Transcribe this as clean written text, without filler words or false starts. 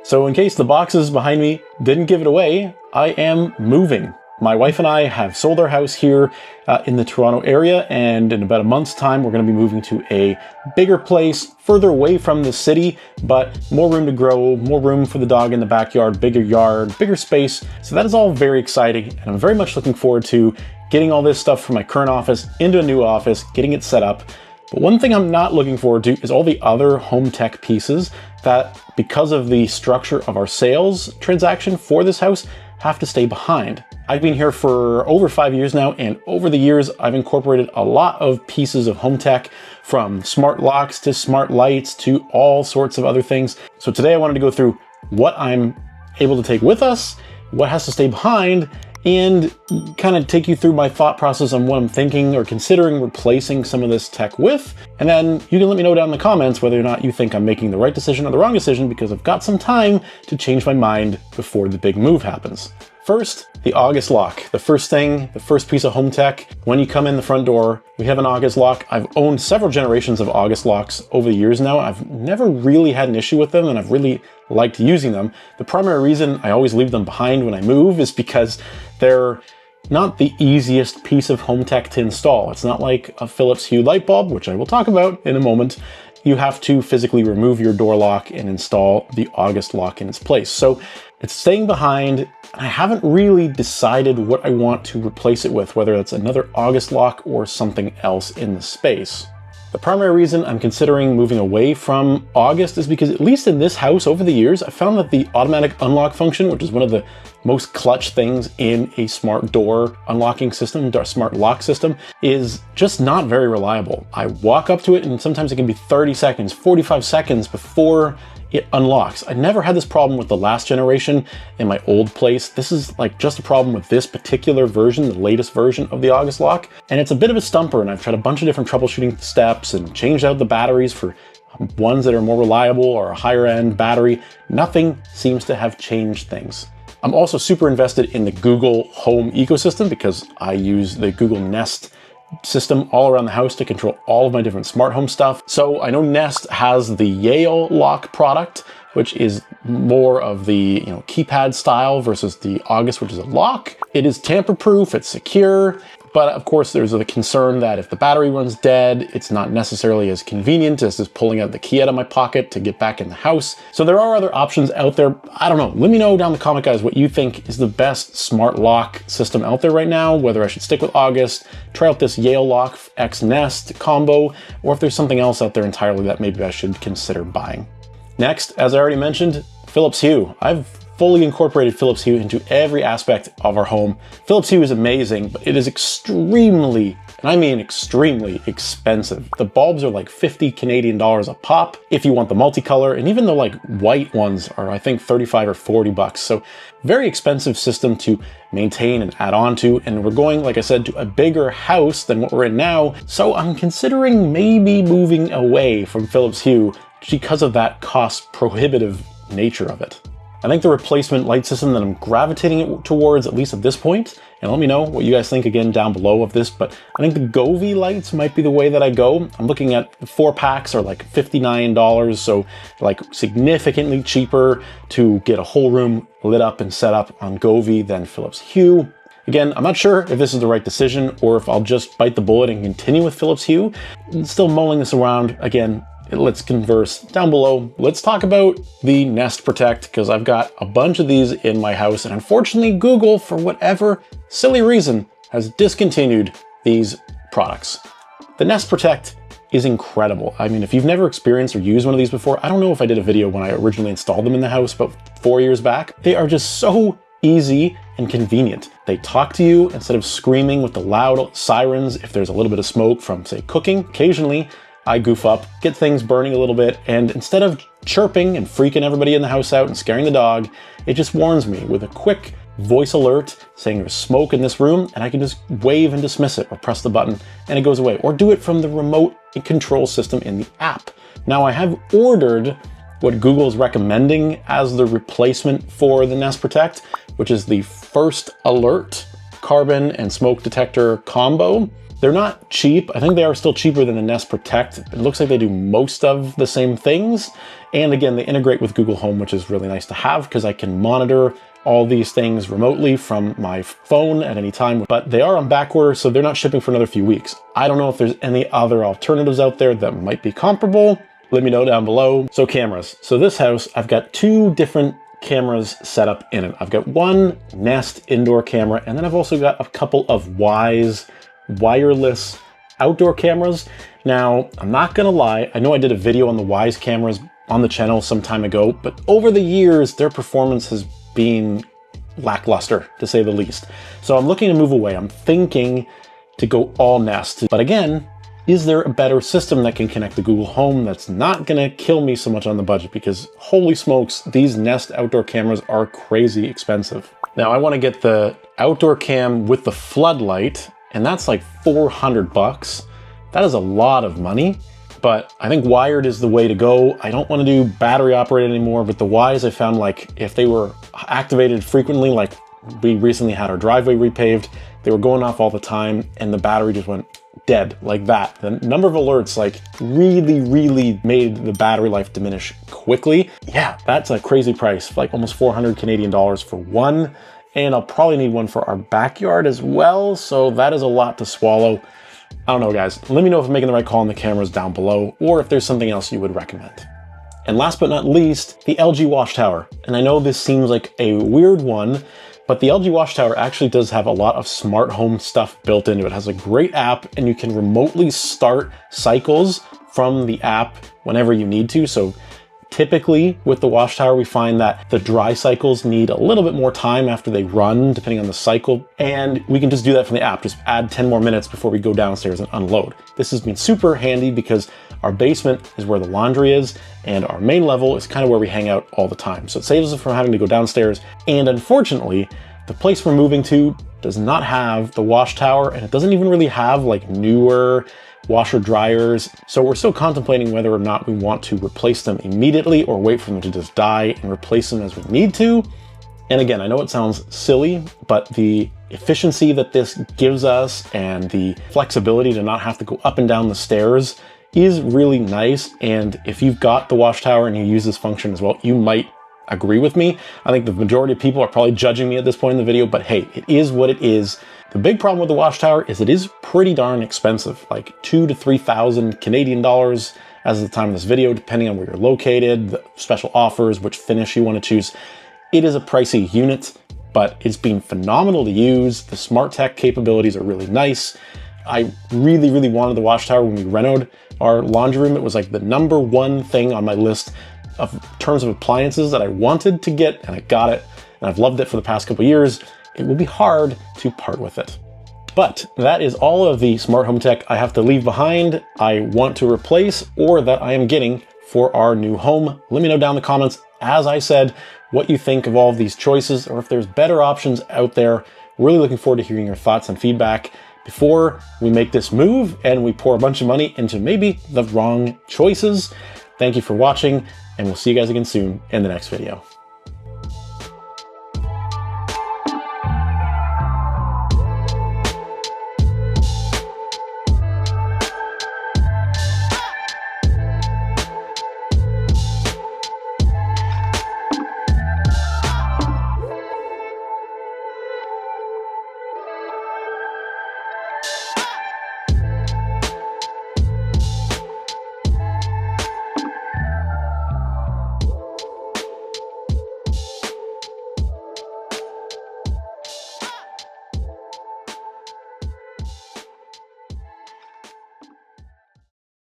So in case the boxes behind me didn't give it away, I am moving. My wife and I have sold our house here in the Toronto area, and in about a month's time, we're going to be moving to a bigger place, further away from the city, but more room to grow, more room for the dog in the backyard, bigger space. So that is all very exciting, and I'm very much looking forward to getting all this stuff from my current office into a new office, getting it set up. But one thing I'm not looking forward to is all the other home tech pieces that, because of the structure of our sales transaction for this house, have to stay behind. I've been here for over 5 years now, and over the years, I've incorporated a lot of pieces of home tech, from smart locks to smart lights to all sorts of other things. So today I wanted to go through what I'm able to take with us, what has to stay behind, and kind of take you through my thought process on what I'm thinking or considering replacing some of this tech with. And then you can let me know down in the comments whether or not you think I'm making the right decision or the wrong decision, because I've got some time to change my mind before the big move happens. First, the August lock. The first piece of home tech, when you come in the front door, we have an August lock. I've owned several generations of August locks over the years now. I've never really had an issue with them, and I've really liked using them. The primary reason I always leave them behind when I move is because they're not the easiest piece of home tech to install. It's not like a Philips Hue light bulb, which I will talk about in a moment. You have to physically remove your door lock and install the August lock in its place. So it's staying behind. I haven't really decided what I want to replace it with, whether it's another August lock or something else in the space. The primary reason I'm considering moving away from August is because, at least in this house over the years, I found that the automatic unlock function, which is one of the most clutch things in a smart door unlocking system, or smart lock system, is just not very reliable. I walk up to it and sometimes it can be 30 seconds, 45 seconds before it unlocks. I never had this problem with the last generation in my old place. This is like just a problem with this particular version, the latest version of the August lock. And it's a bit of a stumper, and I've tried a bunch of different troubleshooting steps and changed out the batteries for ones that are more reliable or a higher end battery. Nothing seems to have changed things. I'm also super invested in the Google Home ecosystem because I use the Google Nest system all around the house to control all of my different smart home stuff. So I know Nest has the Yale lock product, which is more of the keypad style versus the August, which is a lock. It is tamper-proof, it's secure, but of course there's the concern that if the battery runs dead, it's not necessarily as convenient as just pulling out the key out of my pocket to get back in the house. So there are other options out there. I don't know. Let me know down in the comment, guys, what you think is the best smart lock system out there right now, whether I should stick with August, try out this Yale Lock X Nest combo, or if there's something else out there entirely that maybe I should consider buying. Next, as I already mentioned, Philips Hue. I've fully incorporated Philips Hue into every aspect of our home. Philips Hue is amazing, but it is extremely, and I mean extremely, expensive. The bulbs are like 50 Canadian dollars a pop if you want the multicolor, and even the like white ones are, I think, 35 or 40 bucks. So very expensive system to maintain and add on to, and we're going, like I said, to a bigger house than what we're in now. So I'm considering maybe moving away from Philips Hue because of that cost prohibitive nature of it. I think the replacement light system that I'm gravitating towards, at least at this point, and let me know what you guys think again down below of this, but I think the Govee lights might be the way that I go. I'm looking at 4-packs are like $59, so like significantly cheaper to get a whole room lit up and set up on Govee than Philips Hue. Again, I'm not sure if this is the right decision or if I'll just bite the bullet and continue with Philips Hue. I'm still mulling this around. Again, let's converse down below. Let's talk about the Nest Protect, because I've got a bunch of these in my house, and unfortunately Google, for whatever silly reason, has discontinued these products. The Nest Protect is incredible. I mean, if you've never experienced or used one of these before, I don't know if I did a video when I originally installed them in the house about 4 years back. They are just so easy and convenient. They talk to you instead of screaming with the loud sirens if there's a little bit of smoke from, say, cooking. Occasionally, I goof up, get things burning a little bit, and instead of chirping and freaking everybody in the house out and scaring the dog, it just warns me with a quick voice alert saying there's smoke in this room, and I can just wave and dismiss it or press the button and it goes away, or do it from the remote control system in the app. Now, I have ordered what Google is recommending as the replacement for the Nest Protect, which is the First Alert carbon and smoke detector combo. They're not cheap. I think they are still cheaper than the Nest Protect. It looks like they do most of the same things. And again, they integrate with Google Home, which is really nice to have because I can monitor all these things remotely from my phone at any time, but they are on back order, so they're not shipping for another few weeks. I don't know if there's any other alternatives out there that might be comparable. Let me know down below. So cameras. So this house, I've got 2 different cameras set up in it. I've got one Nest indoor camera, and then I've also got a couple of Wyze wireless outdoor cameras. Now, I'm not gonna lie, I know I did a video on the Wyze cameras on the channel some time ago, but over the years, their performance has been lackluster, to say the least. So I'm looking to move away. I'm thinking to go all Nest. But again, is there a better system that can connect to Google Home that's not gonna kill me so much on the budget? Because holy smokes, these Nest outdoor cameras are crazy expensive. Now I wanna get the outdoor cam with the floodlight, and that's like 400 bucks. That is a lot of money, but I think wired is the way to go. I don't want to do battery operated anymore. With the Wyze, I found like if they were activated frequently, like we recently had our driveway repaved, they were going off all the time and the battery just went dead like that. The number of alerts like really made the battery life diminish quickly. Yeah, that's a crazy price, like almost 400 Canadian dollars for one. And I'll probably need one for our backyard as well. So that is a lot to swallow. I don't know, guys. Let me know if I'm making the right call on the cameras down below, or if there's something else you would recommend. And last but not least, the LG Wash Tower. And I know this seems like a weird one, but the LG Wash Tower actually does have a lot of smart home stuff built into it. It has a great app, and you can remotely start cycles from the app whenever you need to. So typically with the Wash Tower, we find that the dry cycles need a little bit more time after they run, depending on the cycle. And we can just do that from the app, just add 10 more minutes before we go downstairs and unload. This has been super handy because our basement is where the laundry is, and our main level is kind of where we hang out all the time. So it saves us from having to go downstairs. And unfortunately, the place we're moving to does not have the Wash Tower, and it doesn't even really have like newer washer dryers. So we're still contemplating whether or not we want to replace them immediately or wait for them to just die and replace them as we need to. And again, I know it sounds silly, but the efficiency that this gives us and the flexibility to not have to go up and down the stairs is really nice. And if you've got the Wash Tower and you use this function as well, you might agree with me. I think the majority of people are probably judging me at this point in the video, but hey, it is what it is. The big problem with the Wash Tower is it is pretty darn expensive, like 2,000 to 3,000 Canadian dollars as of the time of this video, depending on where you're located, the special offers, which finish you want to choose. It is a pricey unit, but it's been phenomenal to use. The smart tech capabilities are really nice. I really wanted the Wash Tower when we renovated our laundry room. It was like the #1 thing on my list of terms of appliances that I wanted to get, and I got it, and I've loved it for the past couple years. It will be hard to part with it. But that is all of the smart home tech I have to leave behind, I want to replace, or that I am getting for our new home. Let me know down in the comments, as I said, what you think of all of these choices, or if there's better options out there. Really looking forward to hearing your thoughts and feedback before we make this move and we pour a bunch of money into maybe the wrong choices. Thank you for watching, and we'll see you guys again soon in the next video.